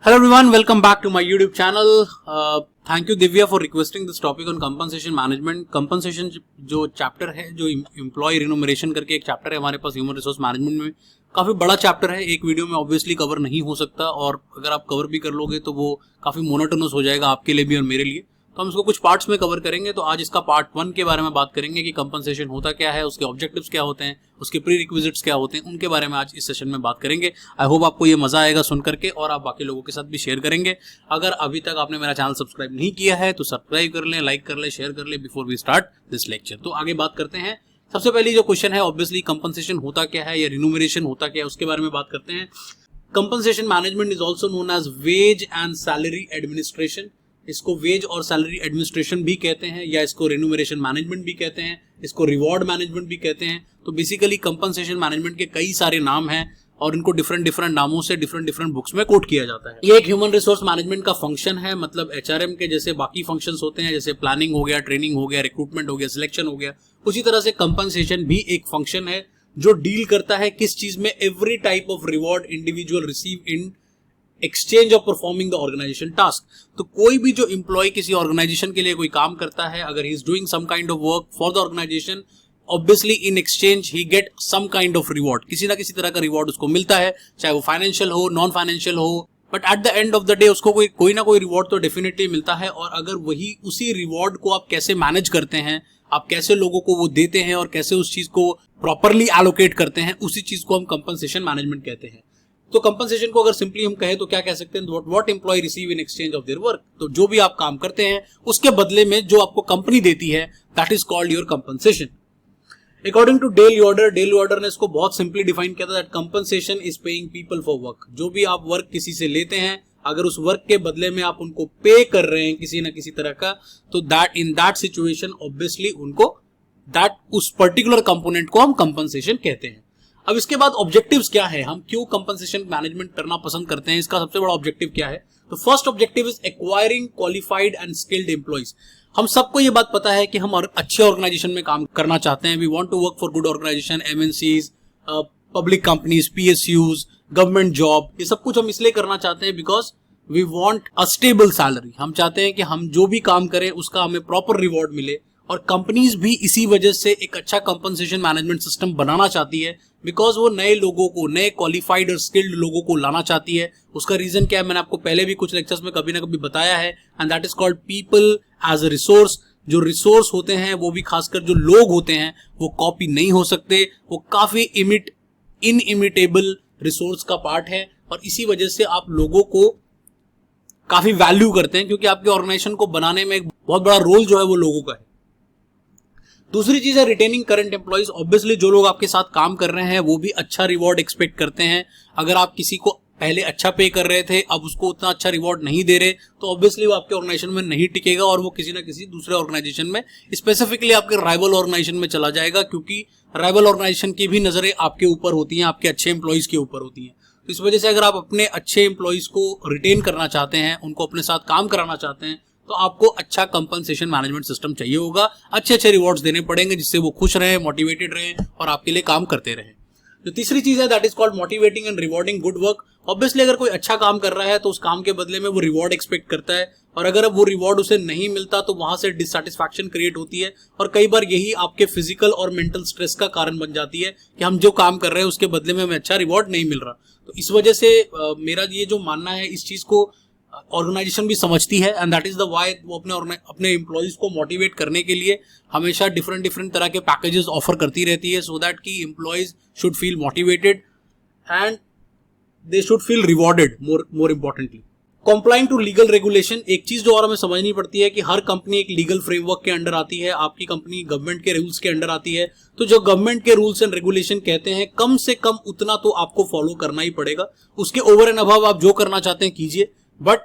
Hello everyone, welcome back to my YouTube channel. Thank you Divya for requesting this topic on compensation management. Compensation जो chapter है, जो employ remuneration करके एक chapter है हमारे पास human resource management में, काफी बड़ा चैप्टर है, एक वीडियो में ऑब्वियसली कवर नहीं हो सकता और अगर आप कवर भी कर लोगे तो वो काफी मोनोटोनस हो जाएगा आपके लिए भी और मेरे लिए। तो हम इसको कुछ पार्ट्स में कवर करेंगे। तो आज इसका पार्ट 1 के बारे में बात करेंगे कि कंपनसेशन होता क्या है, उसके ऑब्जेक्टिव्स क्या होते हैं, उसके प्री रिक्विजिट्स क्या होते हैं, उनके बारे में आज इस सेशन में बात करेंगे। आई होप आपको ये मजा आएगा सुन करके और आप बाकी लोगों के साथ भी शेयर करेंगे। अगर अभी तक आपने मेरा चैनल सब्सक्राइब नहीं किया है तो सब्सक्राइब कर लें, लाइक कर लें, शेयर कर लें before we start this lecture. तो आगे बात करते हैं। सबसे पहली जो क्वेश्चन है ऑब्वियसली कंपनसेशन होता क्या है या रिन्यूमरेशन होता क्या है उसके बारे में बात करते हैं। Compensation management is also known as wage and salary administration. इसको वेज और सैलरी एडमिनिस्ट्रेशन भी कहते हैं या इसको रिन्यूमरेशन मैनेजमेंट भी कहते हैं, इसको रिवॉर्ड मैनेजमेंट भी कहते हैं। तो बेसिकली कंपनसेशन मैनेजमेंट के कई सारे नाम हैं और इनको डिफरेंट नामों से डिफरेंट बुक्स में कोट किया जाता है। ये एक ह्यूमन रिसोर्स मैनेजमेंट का फंक्शन है, मतलब एचआरएम के जैसे बाकी फंक्शंस होते हैं, जैसे प्लानिंग हो गया, ट्रेनिंग हो गया, रिक्रूटमेंट हो गया, सिलेक्शन हो गया, उसी तरह से कंपनसेशन भी एक फंक्शन है जो डील करता है किस चीज में, every type of reward individual receive in exchange of performing the organisation task. तो कोई भी जो एम्प्लॉय किसी ऑर्गेनाइजेशन के लिए कोई काम करता है, अगर he is doing some kind of work for the organisation, obviously in exchange he get some kind of reward, किसी ना किसी तरह का रिवॉर्ड उसको मिलता है, चाहे वो फाइनेंशियल हो, नॉन फाइनेंशियल हो, but at the end of the day उसको कोई ना कोई रिवॉर्ड तो डेफिनेटली मिलता है। और अगर वही उसी रिवॉर्ड को आप कैसे मैनेज करते हैं, आप कैसे लोगों को वो देते हैं और कैसे उस चीज को प्रॉपरली एलोकेट करते हैं, उसी चीज को हम कंपनसेशन मैनेजमेंट कहते हैं। तो कंपनसेशन को अगर सिंपली हम कहें तो क्या कह सकते हैं, what employ receive in exchange of their work. तो जो भी आप काम करते हैं उसके बदले में जो आपको कंपनी देती है, that is called your compensation. According to Dale Yoder ने इसको बहुत सिंपली डिफाइन किया था, that compensation is paying people for work. जो भी आप वर्क किसी से लेते हैं, अगर उस वर्क के बदले में आप उनको पे कर रहे हैं किसी ना किसी तरह का, तो that in that situation obviously उनको दैट उस पर्टिकुलर कंपोनेंट को हम कंपनसेशन कहते हैं। अब इसके बाद ऑब्जेक्टिव्स क्या है, हम क्यों कंपनसेशन मैनेजमेंट करना पसंद करते हैं, इसका सबसे बड़ा ऑब्जेक्टिव क्या है। तो first objective is acquiring qualified and skilled employees. हम सबको ये बात पता है कि हम अच्छे ऑर्गेनाइजेशन में काम करना चाहते हैं। We want to work for good organisation, MNCs, public companies, PSUs, government job, ये सब कुछ हम इसलिए करना चाहते हैं because we want a stable salary. हम चाहते हैं कि हम जो भी काम करें उसका हमें प्रॉपर रिवॉर्ड मिले, और कंपनीज भी इसी वजह से एक अच्छा कंपनसेशन मैनेजमेंट सिस्टम बनाना चाहती है, बिकॉज वो नए लोगों को, नए क्वालिफाइड और स्किल्ड लोगों को लाना चाहती है। उसका रीजन क्या है, मैंने आपको पहले भी कुछ लेक्चर्स में कभी ना कभी बताया है, and that is called people as a resource. जो रिसोर्स होते हैं, वो भी खासकर जो लोग होते हैं, वो कॉपी नहीं हो सकते, वो काफी इनइमिटेबल रिसोर्स का पार्ट है, और इसी वजह से आप लोगों को काफी वैल्यू करते हैं, क्योंकि आपके ऑर्गेनाइजेशन को बनाने में एक बहुत बड़ा रोल जो है वो लोगों का है। दूसरी चीज है रिटेनिंग करंट एम्प्लॉइज। ऑब्वियसली जो लोग आपके साथ काम कर रहे हैं वो भी अच्छा रिवॉर्ड एक्सपेक्ट करते हैं। अगर आप किसी को पहले अच्छा पे कर रहे थे, अब उसको उतना अच्छा रिवॉर्ड नहीं दे रहे, तो ऑब्वियसली वो आपके ऑर्गेनाइजेशन में नहीं टिकेगा और वो किसी ना किसी दूसरे ऑर्गेनाइजेशन में, स्पेसिफिकली आपके राइवल ऑर्गेनाइजेशन में चला जाएगा, क्योंकि राइवल ऑर्गेनाइजेशन की भी नजरें आपके ऊपर होती हैं, आपके अच्छे एम्प्लॉइज के ऊपर होती हैं। तो इस वजह से अगर आप अपने अच्छे एम्प्लॉइज को रिटेन करना चाहते हैं, उनको अपने साथ काम कराना चाहते हैं, तो आपको अच्छा कंपनसेशन मैनेजमेंट सिस्टम चाहिए होगा। अच्छे रिवॉर्ड्स देने पड़ेंगे जिससे वो खुश रहें, मोटिवेटेड रहें और आपके लिए काम करते रहें। जो तीसरी चीज है, that is called motivating and rewarding good work. Obviously अगर कोई अच्छा काम कर रहा है तो उस काम के बदले में वो रिवॉर्ड एक्सपेक्ट करता है, और अगर वो रिवॉर्ड उसे नहीं मिलता तो वहां से डिससैटिस्फैक्शन क्रिएट होती है, और कई बार यही आपके फिजिकल और मेंटल स्ट्रेस का कारण बन जाती है कि हम जो काम कर रहे हैं उसके बदले में हमें अच्छा रिवॉर्ड नहीं मिल रहा। तो इस वजह से मेरा ये जो मानना है, इस चीज को ऑर्गेनाइजेशन भी समझती है, and that is the why वो अपने एम्प्लॉइज को मोटिवेट करने के लिए हमेशा डिफरेंट तरह के पैकेजेस ऑफर करती रहती है, सो दैट कि employees should feel motivated and they should feel rewarded. More importantly complying to legal regulation. एक चीज जो और हमें समझनी पड़ती है कि हर कंपनी एक लीगल फ्रेमवर्क के अंडर आती है। आपकी कंपनी गवर्नमेंट के रूल्स के अंडर आती है, तो जो गवर्नमेंट के रूल्स एंड रेगुलेशन कहते हैं, कम से कम उतना तो आपको फॉलो करना ही पड़ेगा। उसके ओवर एंड अबव आप जो करना चाहते हैं कीजिए, बट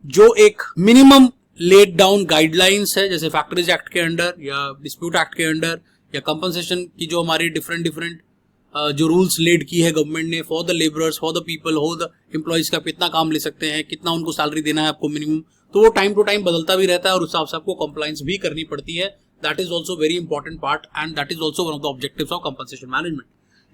जो एक मिनिमम लेड डाउन गाइडलाइंस है, जैसे फैक्ट्रीज एक्ट के अंडर या डिस्प्यूट एक्ट के अंडर या कंपनसेशन की जो हमारी डिफरेंट जो रूल्स लेड की है गवर्नमेंट ने for the labourers, for the people, हो द एम्प्लॉइज का कितना काम ले सकते हैं, कितना उनको सैलरी देना है आपको मिनिमम, तो वो टाइम टू टाइम बदलता भी रहता है और उस हिसाब से आपको कंप्लायंस भी करनी पड़ती है। That is also very important part and that is also one of the objectives of compensation management.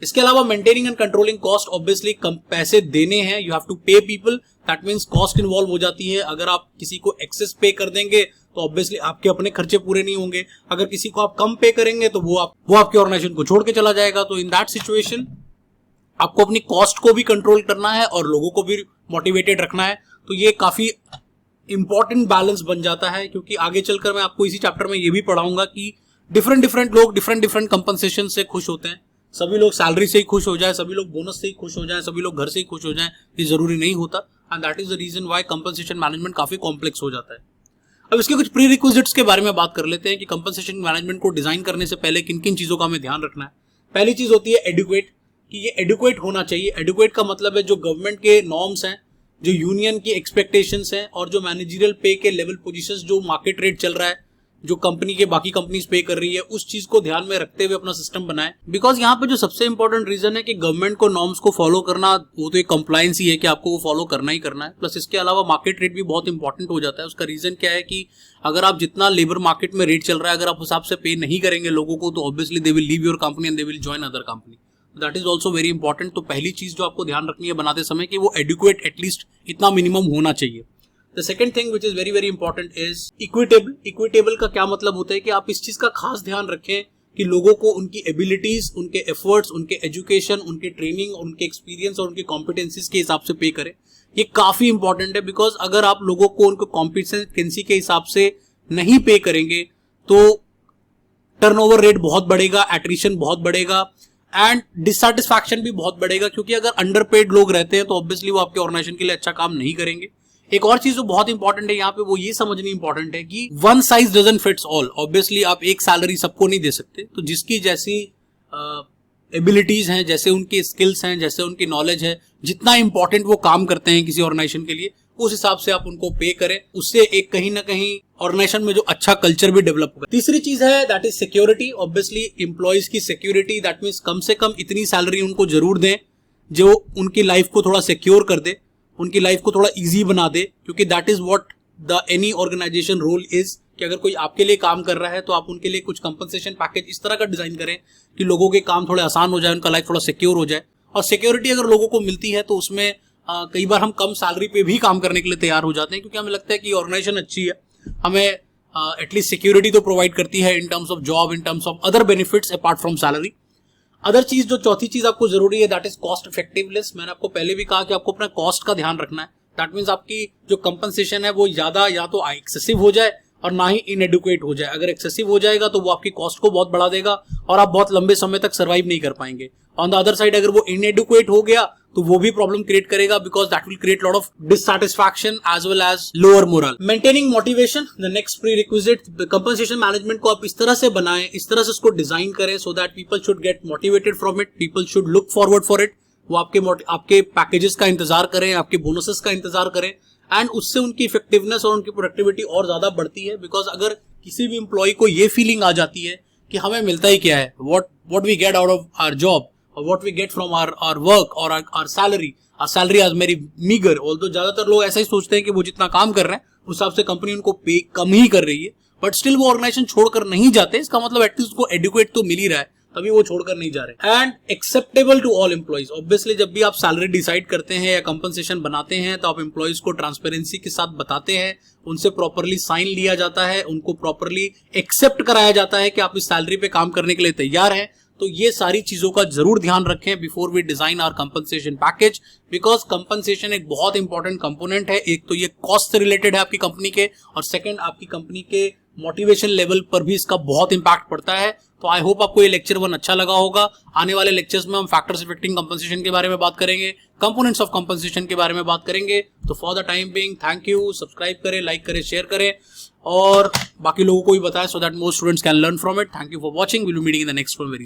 इसके अलावा maintaining and controlling cost, obviously कम पैसे देने हैं, you have to pay people, that means cost involve हो जाती है। अगर आप किसी को एक्सेस पे कर देंगे तो ऑब्वियसली आपके अपने खर्चे पूरे नहीं होंगे, अगर किसी को आप कम पे करेंगे तो वो आपके ऑर्गेनाइजेशन को छोड़ के चला जाएगा। तो इन दैट सिचुएशन आपको अपनी कॉस्ट को भी कंट्रोल करना है और लोगों को भी मोटिवेटेड रखना है। तो ये काफी इंपॉर्टेंट बैलेंस बन जाता है, क्योंकि आगे चलकर मैं आपको इसी चैप्टर में ये भी पढ़ाऊंगा कि डिफरेंट लोग डिफरेंट कंपनसेशन से खुश होते हैं। सभी लोग सैलरी से ही खुश हो जाए, सभी लोग बोनस से ही खुश हो जाए, सभी लोग घर से ही खुश हो जाए, ये जरूरी नहीं होता। And that is the reason why compensation management काफी कॉम्प्लेक्स हो जाता है। अब इसके कुछ प्री रिक्विजिट्स के बारे में बात कर लेते हैं कि कंपनसेशन मैनेजमेंट को डिजाइन करने से पहले किन किन चीजों का हमें ध्यान रखना है। पहली चीज होती है एडुकेट, कि ये एडुकेट होना चाहिए। एडुकेट का मतलब है जो गवर्नमेंट के नॉर्म्स हैं, जो यूनियन की एक्सपेक्टेशंस हैं और जो मैनेजरियल पे के लेवल पोजीशंस, जो मार्केट रेट चल रहा है, जो कंपनी के बाकी कंपनीज पे कर रही है, उस चीज को ध्यान में रखते हुए अपना सिस्टम बनाए। बिकॉज यहाँ पे जो सबसे इंपॉर्टेंट रीजन है कि गवर्नमेंट को नॉर्म्स को फॉलो करना, वो तो एक कंप्लायंस ही है कि आपको वो फॉलो करना ही करना है। प्लस इसके अलावा मार्केट रेट भी बहुत इंपॉर्टेंट हो जाता है। उसका रीजन क्या है कि अगर आप जितना लेबर मार्केट में रेट चल रहा है, अगर आप उस हिसाब से पे नहीं करेंगे लोगों को, तो obviously they will leave your company and they will join other company. That is also very important. तो पहली चीज जो आपको ध्यान रखनी है बनाते समय कि वो एडुकेट एटलीस्ट इतना मिनिमम होना चाहिए। The second thing which is very very important is equitable. Equitable का क्या मतलब होता है कि आप इस चीज का खास ध्यान रखें कि लोगों को उनकी एबिलिटीज, उनके एफर्ट्स, उनके एजुकेशन, उनके ट्रेनिंग, उनके एक्सपीरियंस और उनके कॉम्पिटेंसीज के हिसाब से पे करें। ये काफी इंपॉर्टेंट है, बिकॉज अगर आप लोगों को उनको कॉम्पिटेंसी के हिसाब से नहीं पे करेंगे तो टर्नओवर रेट बहुत बढ़ेगा, एट्रिशन बहुत बढ़ेगा एंड डिससैटिस्फैक्शन भी बहुत बढ़ेगा। क्योंकि अगर अंडरपेड लोग रहते हैं तो ऑब्वियसली वो आपके ऑर्गेनाइजेशन के लिए अच्छा काम नहीं करेंगे। एक और चीज जो बहुत इंपॉर्टेंट है यहाँ पे, वो ये समझनी इंपॉर्टेंट है कि one size doesn't fits all. Obviously आप एक सैलरी सबको नहीं दे सकते, तो जिसकी जैसी एबिलिटीज हैं, जैसे उनके स्किल्स हैं, जैसे उनकी नॉलेज है, जितना इंपॉर्टेंट वो काम करते हैं किसी ऑर्गेनाइजेशन के लिए, उस हिसाब से आप उनको पे करें। उससे एक कहीं ना कहीं ऑर्गेनाइजेशन में जो अच्छा कल्चर भी डेवलप होगा। तीसरी चीज है that is security. Obviously employees की सिक्योरिटी, दैट मीन्स कम से कम इतनी सैलरी उनको जरूर दें जो उनकी लाइफ को थोड़ा सिक्योर कर दे, उनकी लाइफ को थोड़ा इजी बना दे। क्योंकि that is what the any organisation role is, कि अगर कोई आपके लिए काम कर रहा है तो आप उनके लिए कुछ कंपनसेशन पैकेज इस तरह का डिजाइन करें कि लोगों के काम थोड़े आसान हो जाए, उनका लाइफ थोड़ा सिक्योर हो जाए। और सिक्योरिटी अगर लोगों को मिलती है तो उसमें कई बार हम कम सैलरी पे भी काम करने के लिए तैयार हो जाते हैं, क्योंकि हमें लगता है कि ऑर्गेनाइजेशन अच्छी है, हमें एटलीस्ट सिक्योरिटी तो प्रोवाइड करती है in terms of job, in terms of other benefits apart from salary. Other चीज जो चौथी चीज आपको जरूरी है दैट इज कॉस्ट इफेक्टिवनेस। मैंने आपको पहले भी कहा कि आपको अपना कॉस्ट का ध्यान रखना है। दैट मीन्स आपकी जो कंपनसेशन है वो ज्यादा या तो एक्सेसिव हो जाए और ना ही इनएडुकेट हो जाए। अगर एक्सेसिव हो जाएगा तो वो आपकी कॉस्ट को बहुत बढ़ा देगा और आप बहुत लंबे समय तक सर्वाइव नहीं कर पाएंगे। ऑन द अदर साइड अगर वो इनएडुकेट हो गया तो वो भी प्रॉब्लम क्रिएट करेगा, because that will create lot of dissatisfaction as well as lower morale. Maintaining motivation, the next prerequisite. Compensation management को आप इस तरह से बनाएं, इस तरह से उसको डिजाइन करें so that people should get motivated from it, people should look forward for it. वो आपके पैकेजेस का इंतजार करें, आपके बोनसेस का इंतजार करें एंड उससे उनकी इफेक्टिवनेस और उनकी प्रोडक्टिविटी और ज्यादा बढ़ती है। बिकॉज अगर किसी भी एम्प्लॉय को ये फीलिंग आ जाती है कि हमें मिलता ही क्या है, what we get out of our job और what we get from our work और आवर सैलरी आज मेरी मीगर, ऑल्दो ज्यादातर लोग ऐसा ही सोचते हैं कि वो जितना काम कर रहे हैं उस हिसाब से कंपनी उनको पे कम ही कर रही है, बट स्टिल वो ऑर्गेनाइजेशन छोड़कर नहीं जाते। इसका मतलब एटलीस्ट उसको एडुकेट तो मिल ही रहा है, तभी वो छोड़कर नहीं जा रहे। And acceptable to all employees. Obviously जब भी आप सैलरी डिसाइड करते हैं या कंपनसेशन बनाते हैं तो आप एम्प्लॉइज को ट्रांसपेरेंसी के साथ बताते हैं, उनसे प्रॉपरली साइन लिया जाता है, उनको प्रॉपरली एक्सेप्ट कराया जाता है कि आप इस सैलरी पे काम करने के लिए तैयार हैं। तो ये सारी चीजों का जरूर ध्यान रखें before we design our compensation package, because compensation एक बहुत इंपॉर्टेंट कंपोनेंट है। एक तो ये कॉस्ट से रिलेटेड है आपकी कंपनी के, और सेकंड आपकी कंपनी के मोटिवेशन लेवल पर भी इसका बहुत इंपैक्ट पड़ता है। तो आई होप आपको ये लेक्चर 1 अच्छा लगा होगा। आने वाले लेक्चर्स में हम फैक्टर्स इफेक्टिंग कंपनसेशन के बारे में बात करेंगे, कंपोनेंट्स ऑफ कंपनसेशन के बारे में बात करेंगे। तो for the time being thank you, subscribe करें, लाइक करें, शेयर करें और बाकी लोगों को भी बताएं so that more students can learn from it. Thank you for watching, will be meeting in the next one very